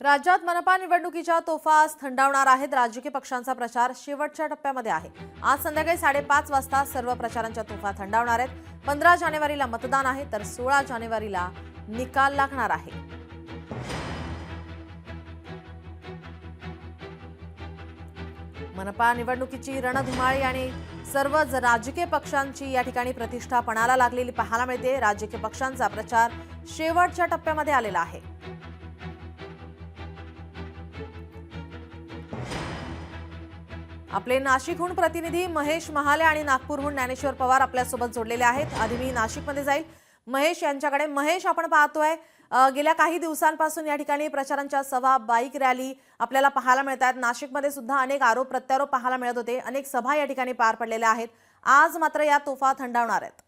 राज्यात मनपा निवडणुकीच्या तोफा आज थंडावणार आहेत। राजकीय पक्षांचा प्रचार शेवटच्या टप्प्यामध्ये आहे। आज संध्याकाळी 5:30 वाजता सर्व प्रचारांच्या तोफा थंडावणार आहेत। 15 जानेवारीला मतदान आहे तर 16 जानेवारीला निकाल लागणार आहे। मनपा निवडणुकीची रणधुमाळी आणि सर्व राजकीय पक्षांची या ठिकाणी प्रतिष्ठा पणाला लागलेली पाहायला मिळते। राजकीय पक्षांचा प्रचार शेवटच्या टप्प्यामध्ये आलेला आहे। आपले नाशिकहून प्रतिनिधी महेश महाले आणि नागपूरहून ज्ञानेश्वर पवार आपल्यासोबत जोडलेले आहेत। आधी मी नाशिकमध्ये जाईल महेश यांच्याकडे। महेश, आपण पाहतोय गेल्या काही दिवसांपासून या ठिकाणी प्रचारांच्या सभा, बाईक रॅली आपल्याला पाहायला मिळतात। नाशिकमध्ये सुद्धा अनेक आरोप प्रत्यारोप पाहायला मिळत होते। अनेक सभा या ठिकाणी पार पडलेल्या आहेत। आज मात्र या तोफा थंडावणार आहेत।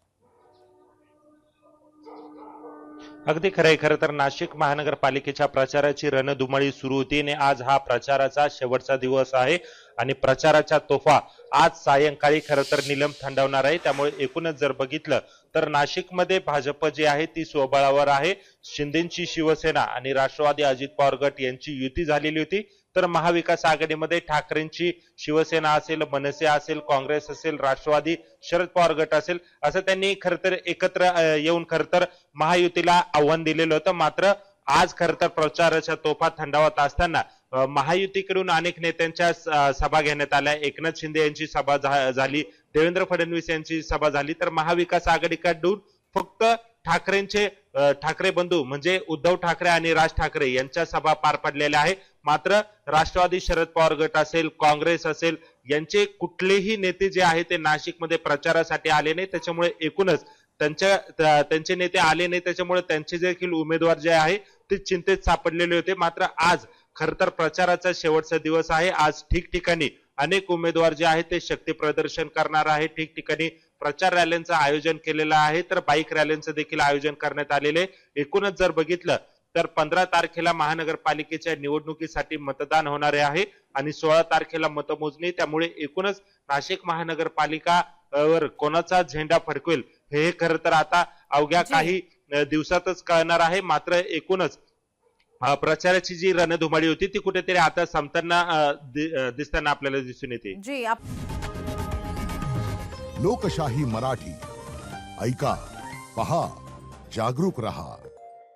अगदी खरंय। खरं तर नाशिक महानगरपालिकेच्या प्रचाराची रणधुमाळी सुरू होती आणि आज हा प्रचाराचा शेवटचा दिवस आहे आणि प्रचाराच्या तोफा आज सायंकाळी खरं तर निलम थंडावणार आहे। त्यामुळे एकूणच जर बघितलं तर नाशिकमध्ये भाजप जी आहे ती स्वबळावर आहे। शिंदेची शिवसेना आणि राष्ट्रवादी अजित पवार गट यांची युती झालेली होती, तर महाविकास आघाडीमध्ये ठाकरेंची शिवसेना असेल, मनसे असेल, काँग्रेस असेल, राष्ट्रवादी, शरद पवार गट असेल, असं त्यांनी खरं तर एकत्र येऊन खरं तर महायुतीला आव्हान दिलेलं होतं। मात्र आज खरं तर प्रचाराच्या तोफा थंडावत असताना महायुतीकडून अनेक नेत्यांच्या सभा घेण्यात आल्या। एकनाथ शिंदे यांची सभा झाली, देवेंद्र फडणवीस यांची सभा झाली, तर महाविकास आघाडीकडून फक्त ठाकरे बंधू म्हणजे उद्धव ठाकरे आणि राज ठाकरे यांच्या सभा पार पडलेल्या आहे। मात्र राष्ट्रवादी, शरद पवार गट असेल, काँग्रेस असेल, यांचे कुठलेही नेते जे आहे ते नाशिकमध्ये प्रचारासाठी आले नाही। त्याच्यामुळे एकूणच त्यांचे नेते आले नाही, त्याच्यामुळे त्यांचे देखील उमेदवार जे आहे ते चिंतेत सापडलेले होते। मात्र आज खरं तर प्रचाराचा शेवटचा दिवस आहे। आज ठिकठिकाणी अनेक उमेदवार जे आहेत ते शक्ती प्रदर्शन करणार आहे। ठिकठिकाणी प्रचार रॅलींचं आयोजन केलेलं आहे, तर बाईक रॅलींचं देखील आयोजन करण्यात आलेले। एकूणच जर बघितलं तर 15 तारखेला महानगरपालिकेच्या निवडणुकीसाठी मतदान होणारे आहे आणि 16 तारखेला मतमोजणी। त्यामुळे एकूणच नाशिक महानगरपालिका वर कोणाचा झेंडा फडकवेल हे खरं तर आता अवघ्या काही दिवसातच कळणार आहे। मात्र एकूणच प्रचाराची जी रणधुमाळी होती ती कुठेतरी आता संपताना दिसताना आपल्याला दिसून येते। लोकशाही मराठी ऐका, पहा, जागरूक रहा।